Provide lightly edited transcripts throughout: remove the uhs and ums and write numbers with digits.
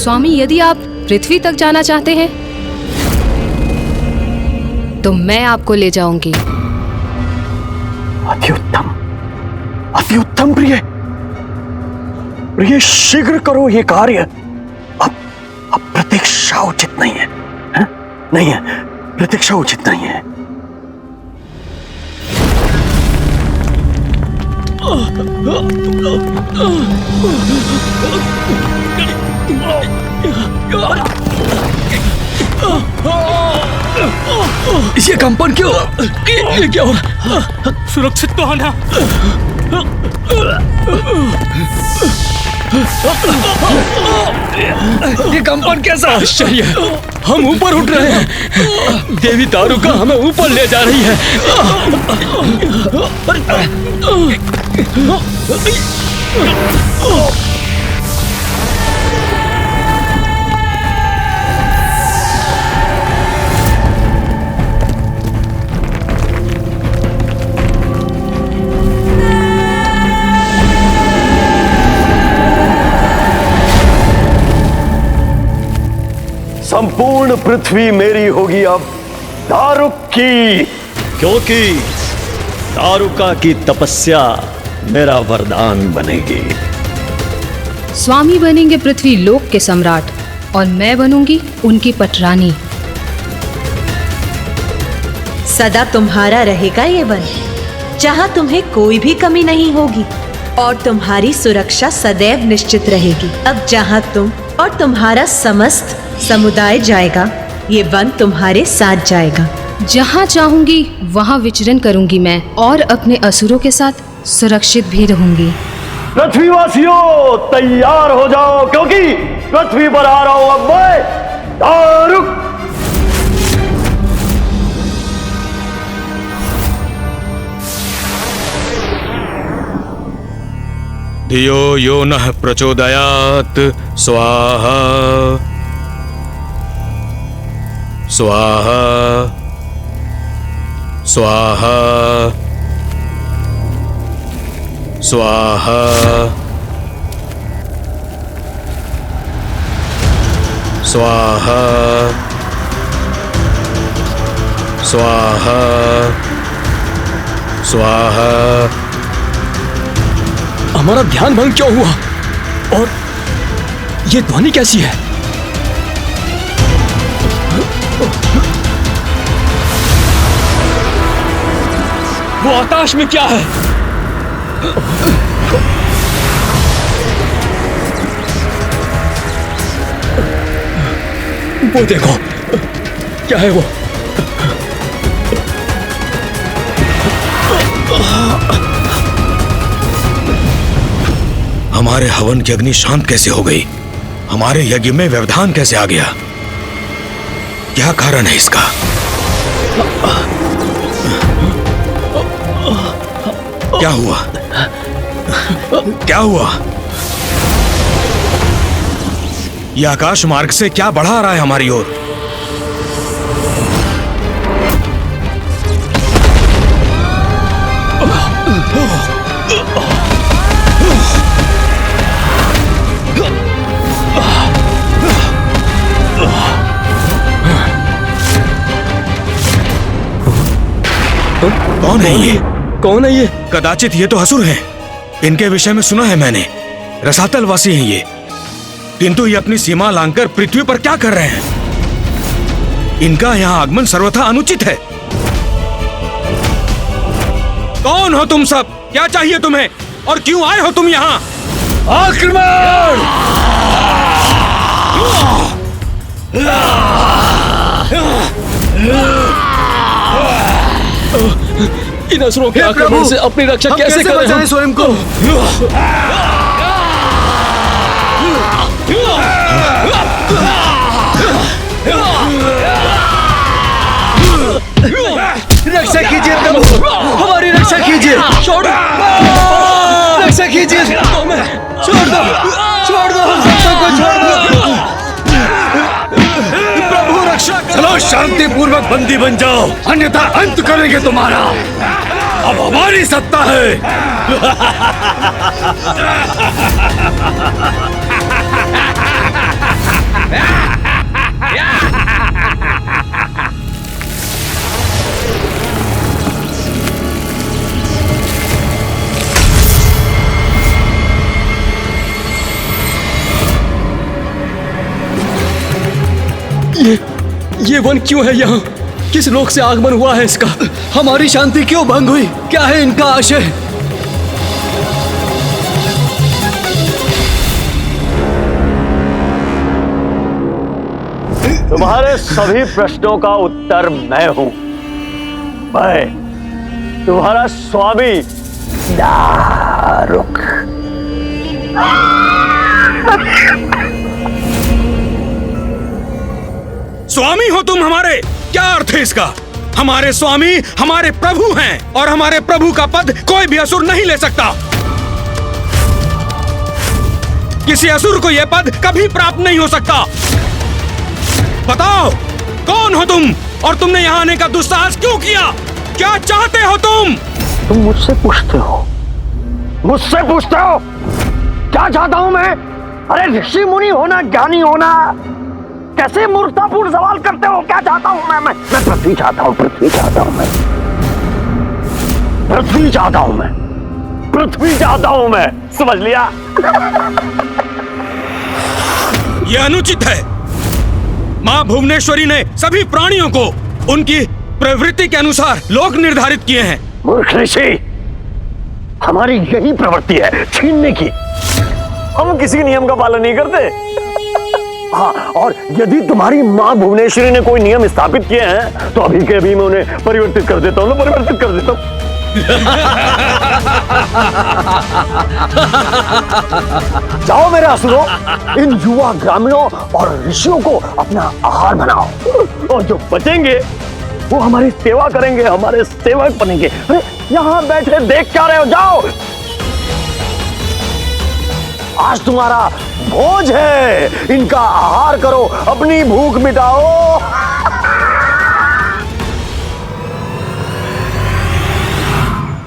स्वामी, यदि आप पृथ्वी तक जाना चाहते हैं तो मैं आपको ले जाऊंगी। अति उत्तम, अति उत्तम प्रिय। प्रिय, शीघ्र करो ये कार्य। अब प्रतीक्षा उचित नहीं है, है? नहीं है, प्रतीक्षा उचित नहीं है। ये कंपन क्यों? ये क्या हो रहा? सुरक्षित तो आना। ये कंपन कैसा आश्चर्य! हम ऊपर उठ रहे हैं। देवी दारुका हमें ऊपर ले जा रही है। संपूर्ण पृथ्वी मेरी होगी अब दारुक की, क्योंकि दारुका की तपस्या मेरा वरदान बनेगी। स्वामी बनेंगे पृथ्वी लोक के सम्राट और मैं बनूंगी उनकी पटरानी। सदा तुम्हारा रहेगा ये वन, जहाँ तुम्हें कोई भी कमी नहीं होगी और तुम्हारी सुरक्षा सदैव निश्चित रहेगी। अब जहाँ तुम और तुम्हारा समस्त समुदाय जाएगा, ये वन तुम्हारे साथ जाएगा। जहाँ चाहूंगी वहाँ विचरण करूंगी मैं और अपने असुरों के साथ सुरक्षित भी रहूंगी। पृथ्वीवासियों तैयार हो जाओ, क्योंकि पृथ्वी पर आ रहा हूं अब मैं, दारुक। धियो यो नः प्रचोदयात् स्वाहा स्वाहा स्वाहा स्वाहा स्वाहा स्वाहा स्वाहा। हमारा ध्यान भंग क्यों हुआ? और ये ध्वनि कैसी है? वो आकाश में क्या है? वो देखो, क्या है वो? हमारे हवन की अग्नि शांत कैसे हो गई? हमारे यज्ञ में व्यवधान कैसे आ गया? क्या कारण है इसका? क्या हुआ? क्या हुआ? यह आकाश मार्ग से क्या बढ़ा रहा है हमारी ओर? कौन है ये? कौन है ये? कदाचित ये तो असुर हैं। इनके विषय में सुना है मैंने, रसातल वासी हैं ये। किंतु ये अपनी सीमा लांघकर पृथ्वी पर क्या कर रहे हैं? इनका यहाँ आगमन सर्वथा अनुचित है। कौन हो तुम सब? क्या चाहिए तुम्हें और क्यों आए हो तुम यहाँ? आक्रमण! इन असुरों के आक्रमण से अपनी रक्षा कैसे करें हम? स्वयं को? रक्षा कीजिए प्रभु, हमारी रक्षा कीजिए। छोड़, रक्षा कीजिए। छोड़ दो, छोड़ दो, हम सबको छोड़ दो। प्रभु रक्षा करो। चलो शांति पूर्वक बंदी बन जाओ, अन्यथा अंत करेंगे तुम्हारा। अब हमारी सत्ता है। ये वन क्यों है यहाँ? किस लोक से आगमन हुआ है इसका? हमारी शांति क्यों भंग हुई? क्या है इनका आशय? तुम्हारे सभी प्रश्नों का उत्तर मैं हूं। मैं तुम्हारा स्वामी दारुक। स्वामी हो तुम हमारे? क्या अर्थ है इसका? हमारे स्वामी हमारे प्रभु हैं और हमारे प्रभु का पद कोई भी असुर नहीं ले सकता। किसी असुर को यह पद कभी प्राप्त नहीं हो सकता। बताओ कौन हो तुम और तुमने यहाँ आने का दुस्साहस क्यों किया? क्या चाहते हो तुम? तुम मुझसे पूछते हो? मुझसे पूछते हो क्या चाहता हूं मैं? अरे ऋषि मुनि होना, ज्ञानी होना, कैसे मूर्खतापूर्ण सवाल करते हो? क्या चाहता हूं मैं पृथ्वी चाहता हूं, पृथ्वी चाहता हूं मैं, पृथ्वी चाहता हूं मैं, पृथ्वी चाहता हूं मैं। समझ लिया? यह अनुचित है। मां भुवनेश्वरी ने सभी प्राणियों को उनकी प्रवृत्ति के अनुसार लोक निर्धारित किए हैं। मूर्ख ऋषि, हमारी यही प्रवृत्ति है, छीनने की। हम किसी नियम का पालन नहीं करते। हाँ, और यदि तुम्हारी माँ भुवनेश्वरी ने कोई नियम स्थापित किए हैं तो अभी के अभी मैं उन्हें परिवर्तित कर देता हूँ, परिवर्तित कर देता हूँ। जाओ मेरे असुरों, इन युवा ग्रामीणों और ऋषियों को अपना आहार बनाओ, और जो बचेंगे वो हमारी सेवा करेंगे, हमारे सेवक बनेंगे। अरे यहाँ बैठे देख क्या रहे हो? जाओ, आज तुम्हारा भोज है, इनका आहार करो, अपनी भूख मिटाओ।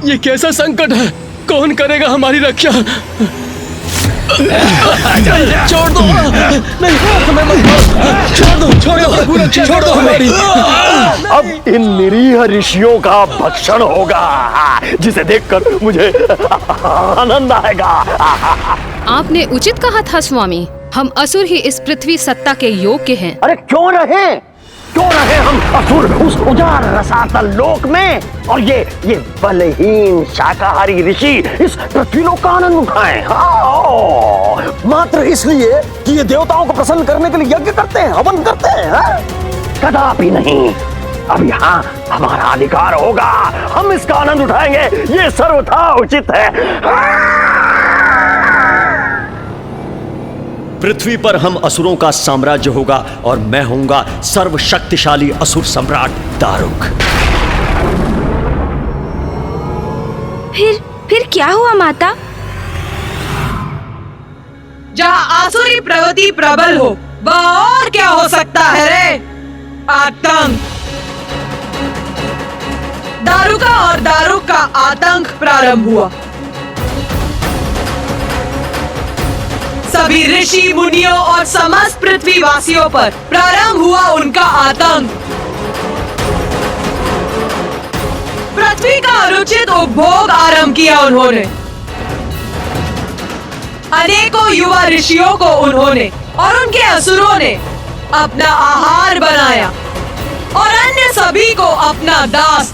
ये कैसा संकट है? कौन करेगा हमारी रक्षा? छोड़ दो, नहीं हमें मत, छोड़ दो, छोड़ दो, छोड़ दो हमारी। अब इन निरीह ऋषियों का भक्षण होगा, जिसे देखकर मुझे आनंद आएगा। आपने उचित कहा था स्वामी, हम असुर ही इस पृथ्वी सत्ता के योग्य हैं। अरे क्यों रहे हम असुर उस उजाड़ रसातल लोक में, और ये बलहीन शाकाहारी ऋषि इस पृथ्वी लोक का आनंद उठाएं। हाँ, मात्र इसलिए कि ये देवताओं को प्रसन्न करने के लिए यज्ञ करते हैं, हवन करते हैं। हाँ? कदापि नहीं। अब यहाँ हमारा अधिकार होगा, हम इसका आनंद उठाएंगे, ये सर्वथा उचित है। पृथ्वी पर हम असुरों का साम्राज्य होगा और मैं होऊंगा सर्वशक्तिशाली असुर सम्राट दारुक। फिर क्या हुआ माता? जहाँ आसुरी प्रवृत्ति प्रबल हो, वह और क्या हो सकता है रे? आतंक। दारुका और दारुक का आतंक प्रारंभ हुआ। सभी ऋषि मुनियों और समस्त पृथ्वीवासियों पर प्रारंभ हुआ उनका आतंक। पृथ्वी का अनुचित उपभोग आरंभ किया उन्होंने। अनेकों युवा ऋषियों को उन्होंने और उनके असुरों ने अपना आहार बनाया और अन्य सभी को अपना दास।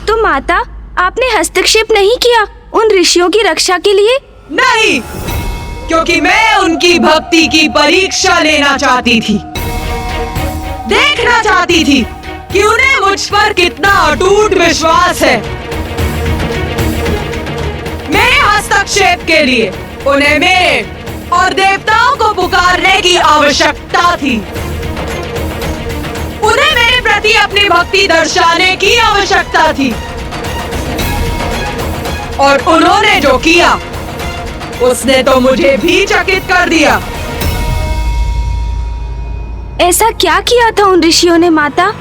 तो माता, आपने हस्तक्षेप नहीं किया उन ऋषियों की रक्षा के लिए? नहीं, क्योंकि मैं उनकी भक्ति की परीक्षा लेना चाहती थी, देखना चाहती थी कि उन्हें मुझ पर कितना अटूट विश्वास है। मेरे हस्तक्षेप के लिए उन्हें मेरे और देवताओं को पुकारने की आवश्यकता थी। उन्हें मेरे प्रति अपनी भक्ति दर्शाने की आवश्यकता थी, और उन्होंने जो किया उसने तो मुझे भी चकित कर दिया। ऐसा क्या किया था उन ऋषियों ने माता?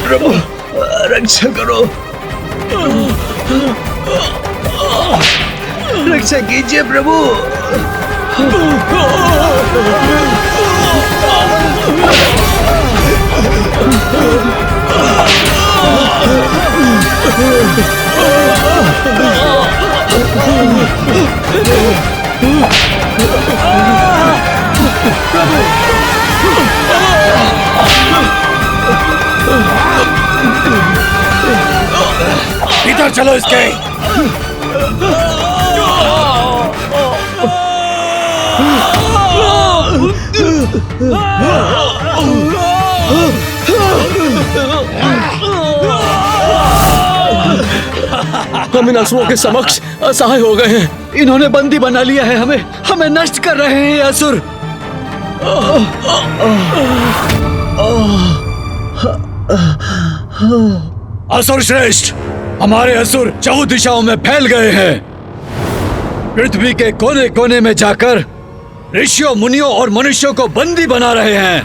प्रभु रक्षा करो, रक्षा कीजिए प्रभु। इधर चलो इसके। हम इन असुरों के समक्ष असहाय हो गए हैं। इन्होंने बंदी बना लिया है हमें, हमें नष्ट कर रहे हैं ये असुर। असुर श्रेष्ठ, हमारे असुर 4 दिशाओं में फैल गए हैं। पृथ्वी के कोने कोने में जाकर ऋषियों, मुनियों और मनुष्यों को बंदी बना रहे हैं।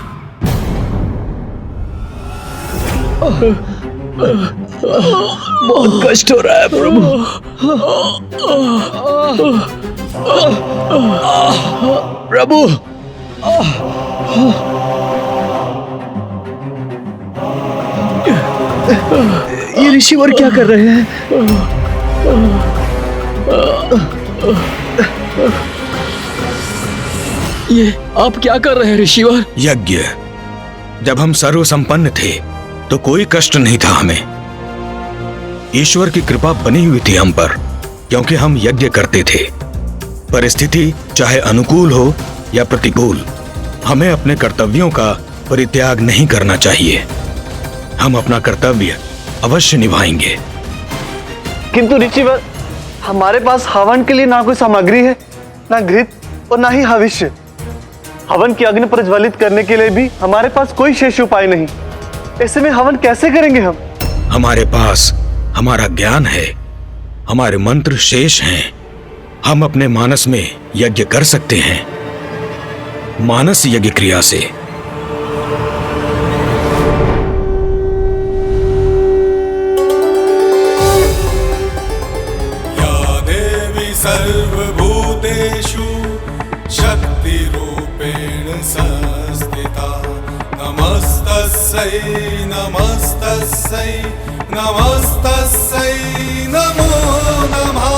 बहुत कष्ट हो रहा है प्रभु। प्रभु ये ऋषिवर क्या कर रहे हैं? ये आप क्या कर रहे हैं ऋषिवर? यज्ञ। जब हम सर्व संपन्न थे तो कोई कष्ट नहीं था हमें। ईश्वर की कृपा बनी हुई थी हम पर, क्योंकि हम यज्ञ करते थे। परिस्थिति चाहे अनुकूल हो या प्रतिकूल, हमें अपने कर्तव्यों का परित्याग नहीं करना चाहिए। हम अपना कर्तव्य अवश्य निभाएंगे। किंतु ऋषिवर, हमारे पास हवन के लिए ना कोई सामग्री है, ना घृत और ना ही हविष्य। हवन की अग्नि प्रज्वलित करने के लिए भी हमारे पास कोई शेष उपाय नहीं। ऐसे में हवन कैसे करेंगे हम? हमारे पास हमारा ज्ञान है, हमारे मंत्र शेष हैं। हम अपने मानस में यज्ञ कर सकते हैं, मानस यज्ञ क्रिया से। या देवी सर्वभूतेषु शक्तिरूपेण संस्थिता, नमस्तस्यै नमस्तस्यै नमस्तस्यै नमो नमः।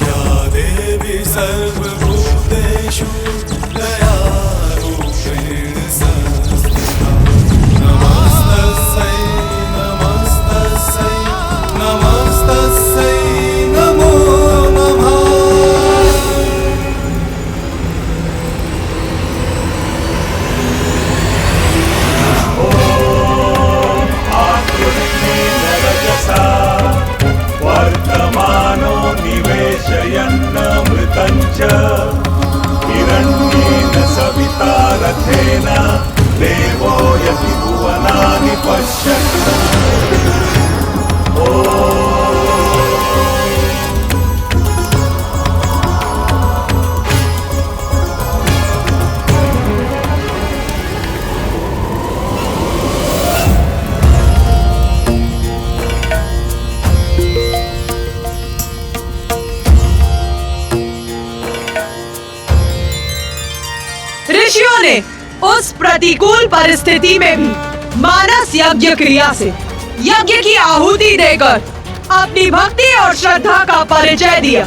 या देवी सर्वभूतेषु दयारूपेण संस्थिता, नमस्तस्यै नमस्तस्यै नमस्तस्यै नमो नमः। वर्तमानो निवेशयन्नमृतं च हिरण्येन सविता रथेन देवो यति भुवनानि पश्यन्। ऋषियों ने उस प्रतिकूल परिस्थिति में भी मानस यज्ञ क्रिया से यज्ञ की आहुति देकर अपनी भक्ति और श्रद्धा का परिचय दिया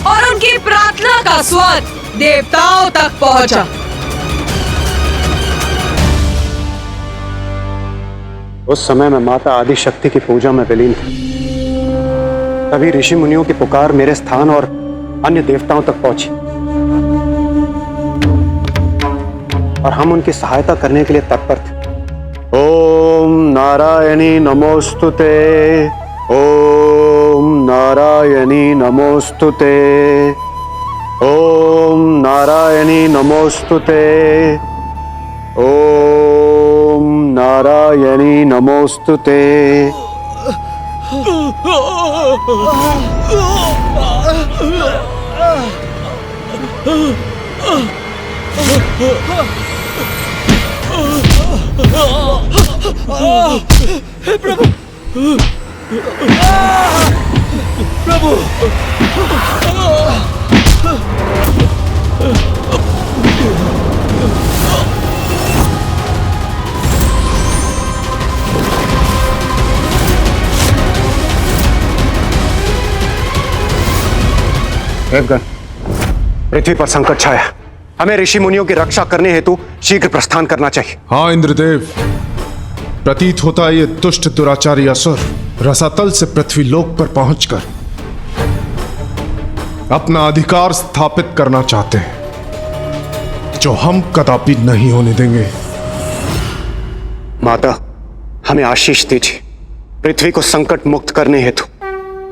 और उनकी प्रार्थना का स्वर देवताओं तक पहुंचा। उस समय मैं माता आदि शक्ति की पूजा में विलीन था। तभी ऋषि मुनियों की पुकार मेरे स्थान और अन्य देवताओं तक पहुंची और हम उनकी सहायता करने के लिए तत्पर थे। ओम नारायणी नमोस्तुते, ओम नारायणी नमोस्तुते, ओम नारायणी नमोस्तुते, ओम नारायणी नमोस्तुते। हे प्रभु, प्रभु, देवगन, पृथ्वी पर संकट छाया। हमें ऋषि मुनियों की रक्षा करने हेतु शीघ्र प्रस्थान करना चाहिए। हाँ इंद्रदेव, प्रतीत होता है ये दुष्ट दुराचारी असुर रसातल से पृथ्वी लोक पर पहुंचकर अपना अधिकार स्थापित करना चाहते हैं, जो हम कदापि नहीं होने देंगे। माता, हमें आशीष दीजिए। पृथ्वी को संकट मुक्त करने हेतु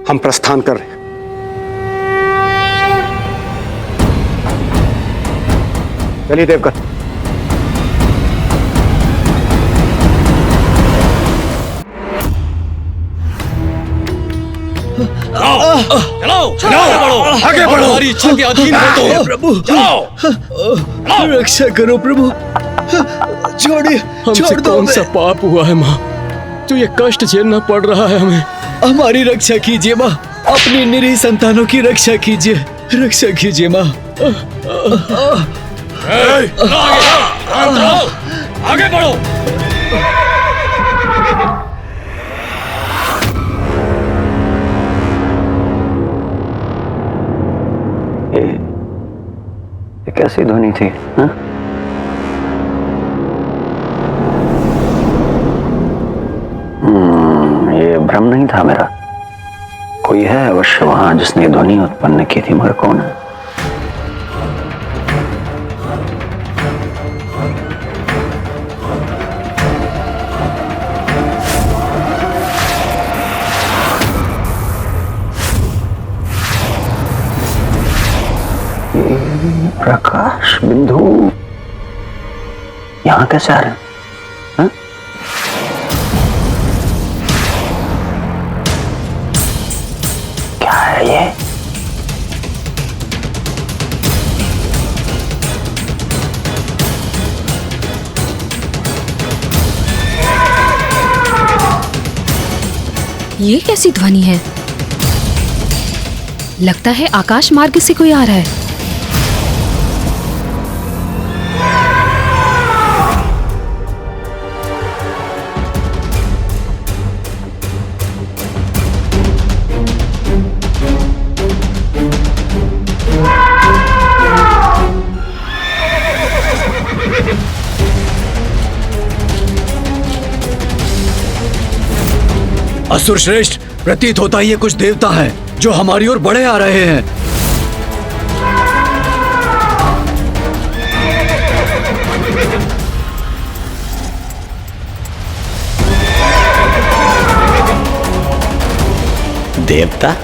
हम प्रस्थान कर रहे हैं। चलिए देवगन। चलो, आगे बढ़ो, हमारी इच्छा के अधीन हो तो। प्रभु, रक्षा करो प्रभु, छोड़िए, छोड़ दो। कौन सा पाप हुआ है माँ, तो ये कष्ट झेलना पड़ रहा है हमें। हमारी रक्षा कीजिए माँ, अपनी निरीह संतानों की रक्षा कीजिए, रक्षा कीजिए माँ। आगे बढ़ो। ये कैसी ध्वनि थी? हाँ? ये भ्रम नहीं था मेरा। कोई है अवश्य वहां जिसने ये ध्वनि उत्पन्न की थी, मगर कौन है? प्रकाश बिंदु यहां कैसे आ रहे हैं? हाँ? क्या है ये? ये कैसी ध्वनि है? लगता है आकाश मार्ग से कोई आ रहा है। असुर श्रेष्ठ, प्रतीत होता है ये कुछ देवता हैं जो हमारी ओर बढ़े आ रहे हैं। देवता?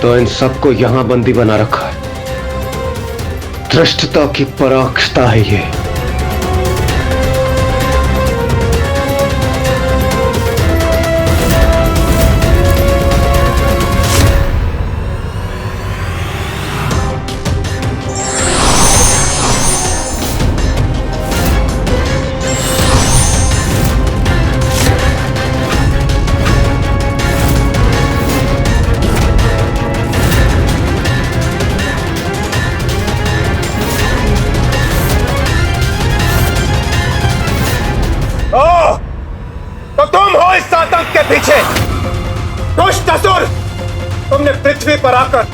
तो इन सबको यहां बंदी बना रखा है। धृष्टता की पराकाष्ठा है ये। पीछे। दुष्ट असुर, तुमने पृथ्वी पर आकर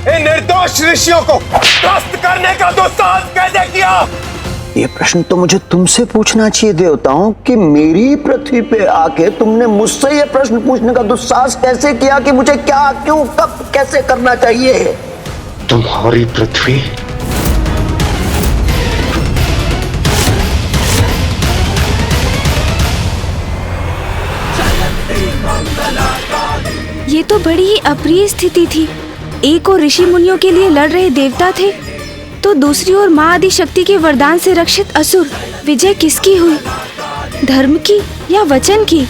इन निर्दोष ऋषियों को त्रस्त करने का दुस्साहस कैसे किया? ये प्रश्न तो मुझे तुमसे पूछना चाहिए देवताओं कि मेरी पृथ्वी पे आके तुमने मुझसे ये प्रश्न पूछने का दुस्साहस कैसे किया कि मुझे क्या, क्यों, कब, कैसे करना चाहिए? तुम्हारी पृथ्वी ये तो बड़ी ही अप्रिय स्थिति थी। एक और ऋषि मुनियों के लिए लड़ रहे देवता थे, तो दूसरी ओर माँ आदि शक्ति के वरदान से रक्षित असुर। विजय किसकी हुई, धर्म की या वचन की?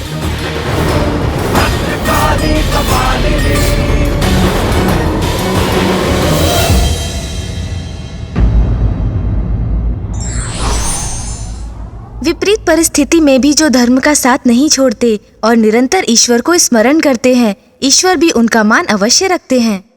विपरीत परिस्थिति में भी जो धर्म का साथ नहीं छोड़ते और निरंतर ईश्वर को स्मरण करते हैं, ईश्वर भी उनका मान अवश्य रखते हैं।